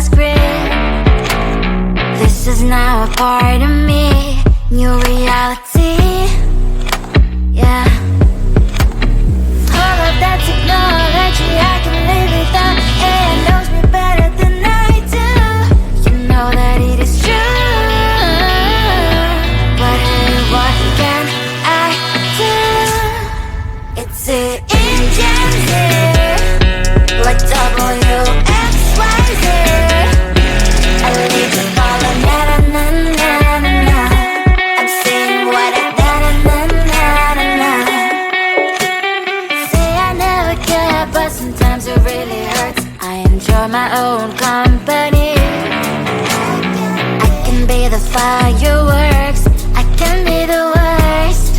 the script. This is now a part of me, new reality. Yeah. All of that technology I can live without. AI knows me better than I do. You know that it is true. But hey, what can I do? It's the engines here, like WXYZ. I need to follow na na na na na na. I'm saying what I na na na na na na. Say I never care, but sometimes it really hurts. I enjoy my own company. I can be the fireworks, I can be the worst.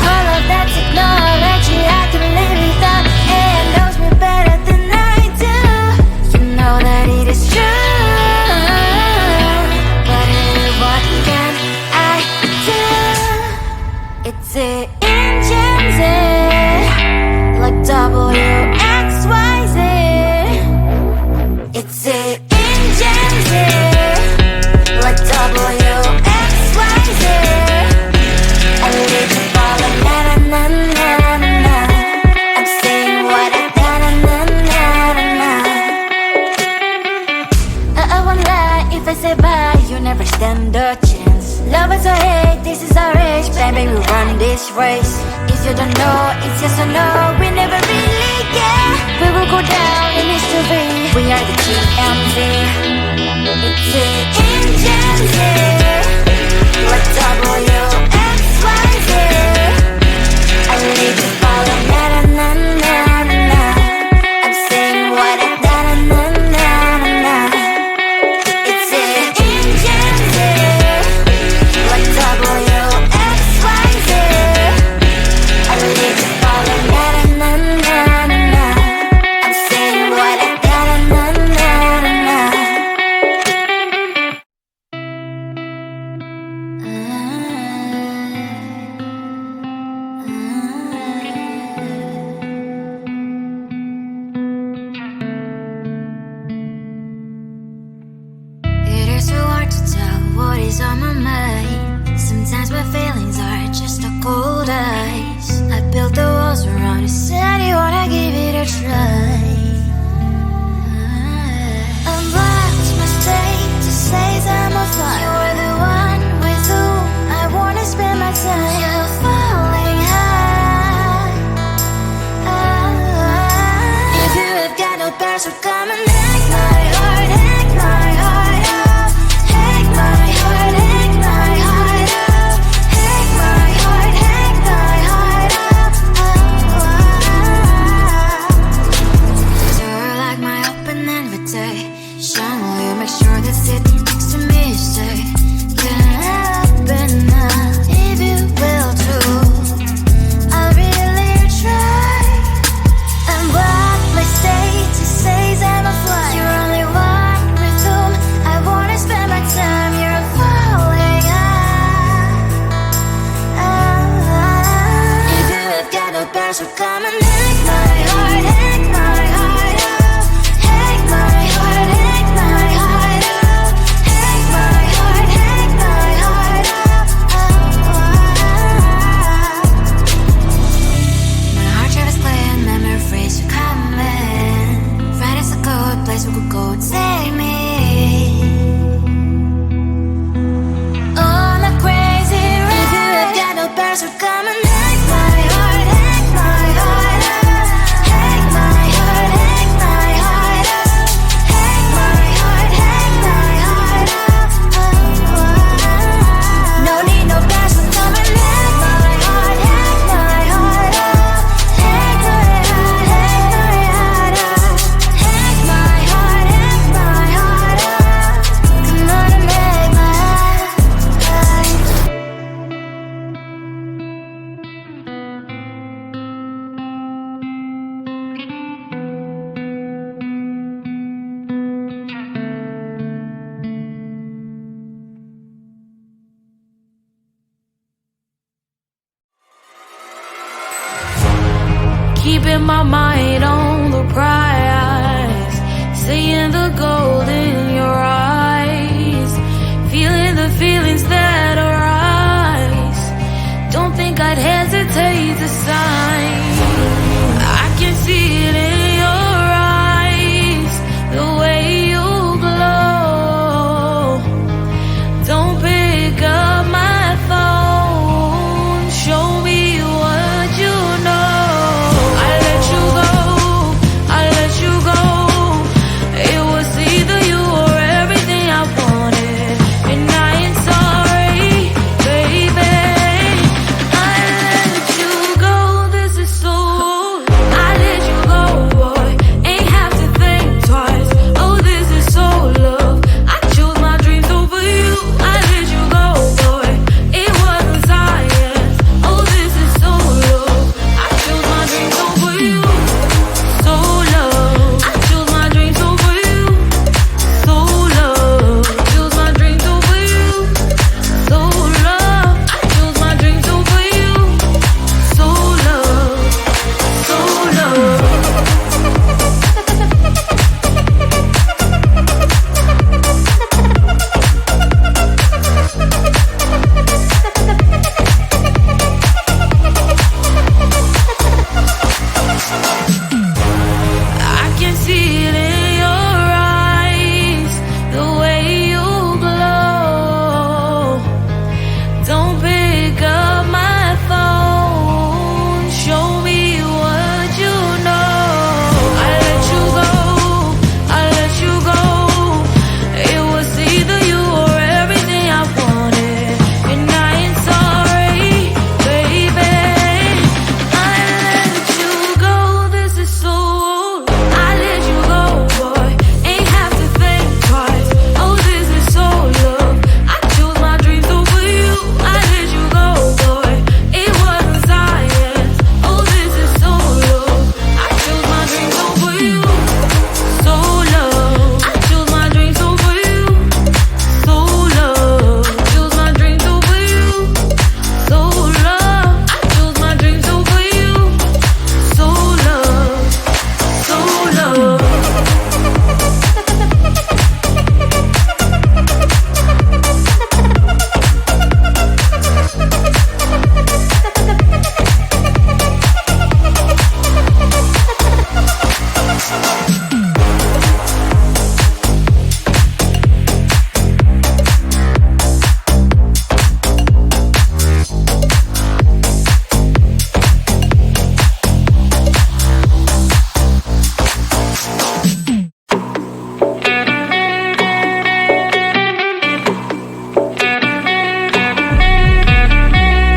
All of that technology I can live without. AI knows me better than I do. You know that it is true. But hey, what can I do? It's the engines, like WXYZ. It's the engines, like WXYZ. I need to follow na na na na na na. I'm saying what I na na na na na na. I won't lie if I say bye, you never stand a chance. Love is or hate, this is our age, baby, we run this race. If you don't know, it's yes or no, we never really care. We will go down in history, we are the TMZ. It's the engines, like WXYZ. I need to follow na na na na na na. I'm saying what I na na na na na. It's the engines, like WXYZ. I need to follow na na na na na. I'm saying what I na na na na na. It is so hard to tell what is on my mind. Sometimes my feelings are just a cold ice. I built the walls around you, said you wanna give it a try. I'm lost, mistake to say I'm a fly. You're the one with whom I wanna spend my time. You're falling high. If you have got no parents, so come and hack my heart, hack my heart out. Hack my heart, hack my heart out. Hack my heart, hack my heart out. You're like my open invitation. Will you make sure that sitting next to me is safe? Can happen now, if you will too. I'll really try. And what my state to say I'm a fly. You're only one with whom I wanna spend my time. You're falling high. If you have got no parents, so come and hack my heart, hack my heart out. Hack my heart, hack my heart out. the gold in your eyes, feeling the feelings that arise. Don't think I'd hesitate to sign. I can see it in your eyes, the way you glow. Don't pick up my phone, show me what you know. I let you go, I let you go. It was either you or everything I wanted, and I ain't sorry, baby. I let you go, this is so. I let you go, boy, ain't have to think twice. Oh, this is so love. I chose my dreams over you. I let you go, boy, it wasn't science. Oh, this is so love. I chose my dreams over you. So love. I chose my dreams over you. So love. Chose my dreams over you. So love. I chose my dreams over you. So love. So love. I can see it in your eyes, the way you glow. Don't pick up my phone, show me what you know. I let you go, I let you go. It was either you or everything I wanted, and I ain't sorry, baby. I let you go, this is so. I let you go, boy, ain't have to think twice. Oh, this is so love. I chose my dreams over you. I let you go, boy, it wasn't science. Oh, this is so love. I chose my dreams over you. So love. I chose my dreams over you. So love. Chose my dreams over you. So love. I chose my dreams over you. So love. So love.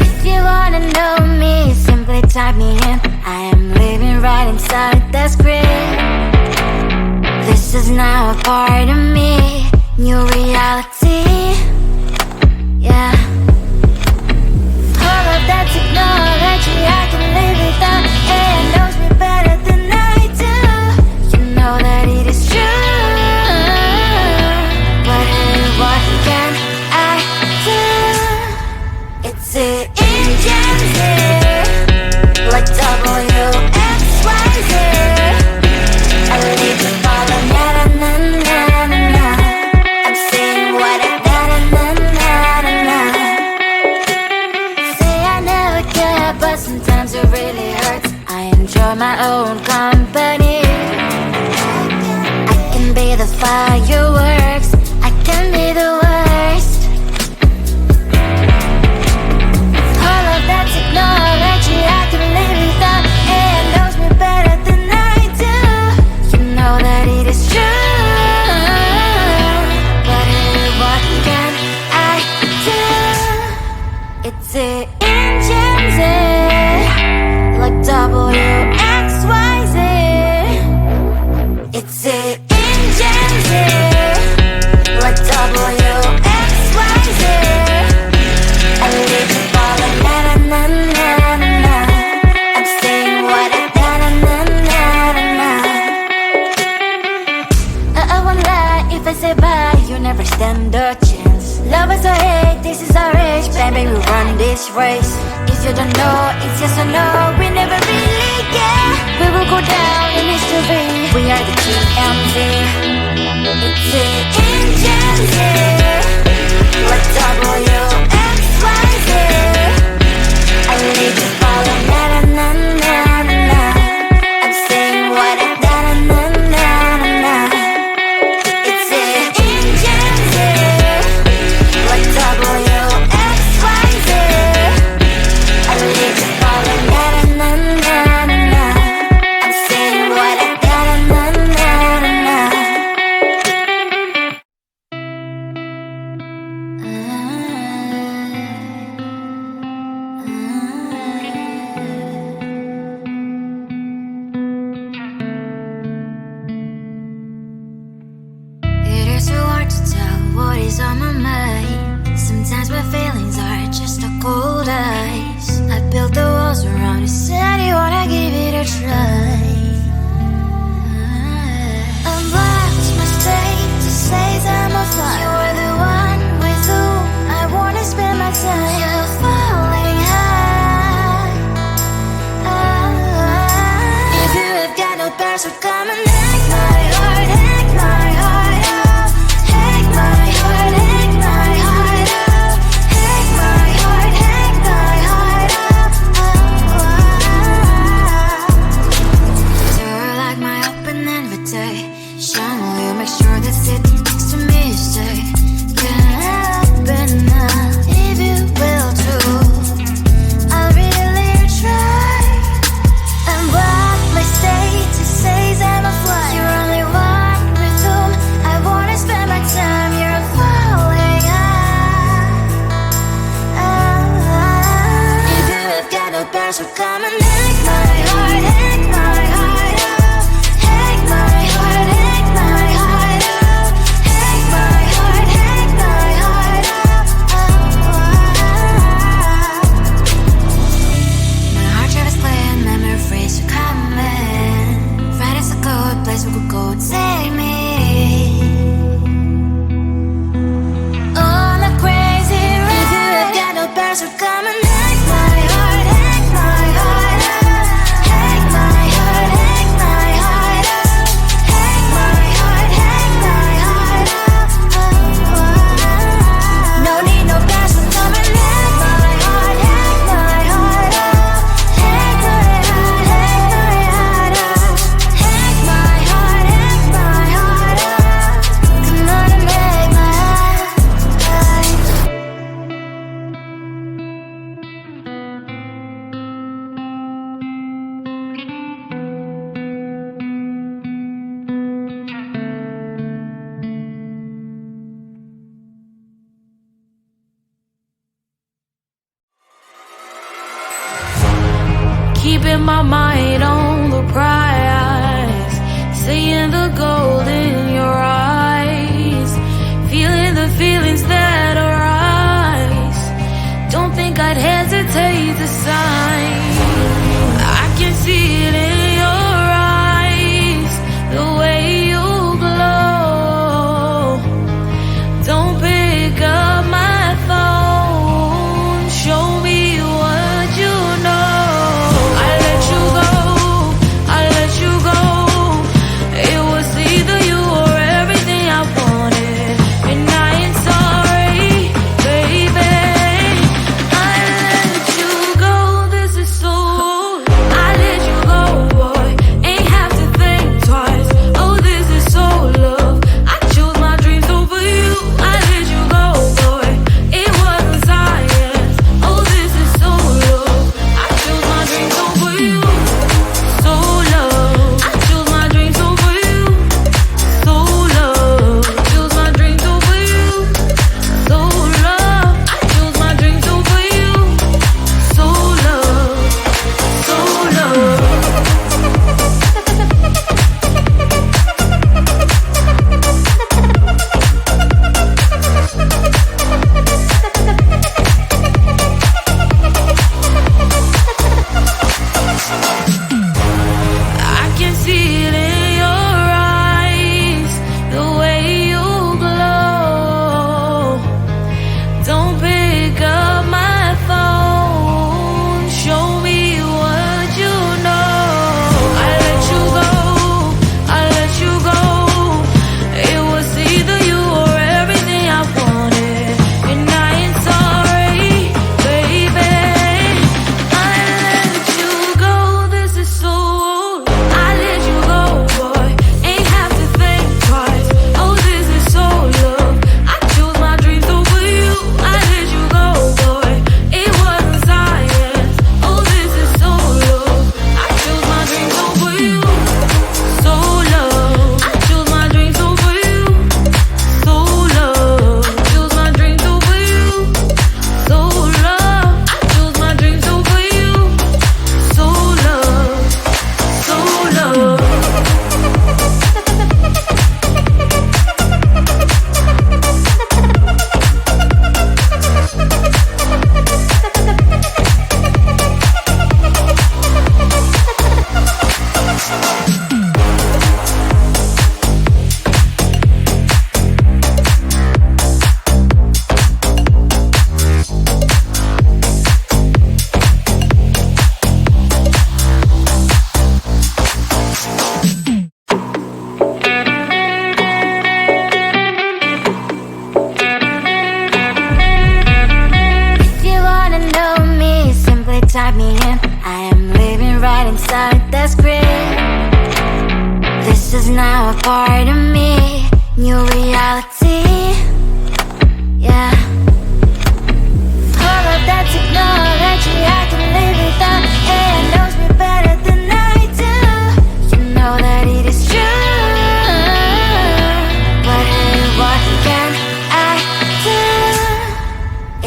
If you wanna know me, simply type me in. I am living right inside the screen. This is now a part of me, new reality. Yeah. All of that technology I can live without. It knows me better than I do. You know that it is true. But hey, what can I do? It's it in gems here, like WXYZ. I leave to follow, na na na na na na. I'm saying what I na na na na na na. Say I never care, but sometimes it really hurts. I enjoy my own company. I can be the fireworks, I can be the worst. All of that technology I can live without. It knows me better than I do. You know that it is true. But hey, what can I do? It's it in gems, like WXYZ. It's it in gems, like WXYZ. I live to follow, na na na na na na. I'm saying what I na na na na na na. I won't lie if I say bye, you never stand a chance. Love us or hate, this is our age, baby, we run this race. If you don't know, it's yes or no, we never really care. We will go down in history, we are the TMZ. what is on my mind. Sometimes my feelings are just a cold ice. I built the walls around you, said you wanna give it a try. I've watched my state to say I'm a fly. You're the one with whom I wanna spend my time. You're falling high. If you have got no bears, so come and hack my heart, hack my heart out. Hack my heart, hack my heart out. Hack my heart, hack my heart out. You're like my open invitation. Will you make sure that sitting next to me you stay? Can happen now, if you will too. I'll really try. And what my status says I'm a fly. You're only one with whom I wanna spend my time. You're falling high. If you have got no bears, so come and hack my heart, hack my heart out. Hack my heart, hack my heart out. Hack my heart, hack my heart out. My heart drive is clear and memory freeze, so come in. Friday's a good place we could go, take me on a crazy ride. If you have got no bears, so come and hack my heart, hack my heart out. Hack my heart, hack my heart out. Hack my heart, hack my heart out. No need no bears, so come and hack my heart, hack my heart out. Hack my heart, hack my heart out. Hack my heart, hack my heart out. Come on and make my heart. Keeping my mind on the prize, seeing the gold in your eyes, feeling the feelings that arise. Don't think I'd hesitate to sign. I can see it in your eyes, the way you glow. Don't pick up my phone, show me what you know. I let you go. is now a part of me. New reality, yeah. All of that technology I can live without. AI knows me better than I do. You know that it is true. But hey, what can I do?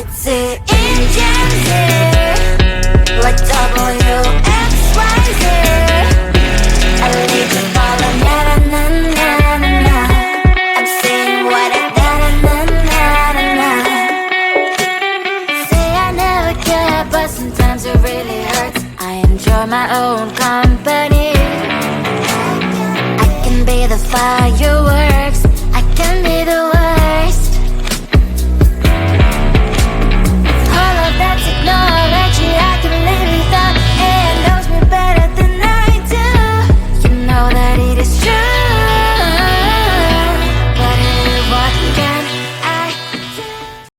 It's the engines here, like WXYZ. I need to follow, na na na na na na. I'm saying what I na na na na na. Say I never care, but sometimes it really hurts. I enjoy my own company. I can be the fireworks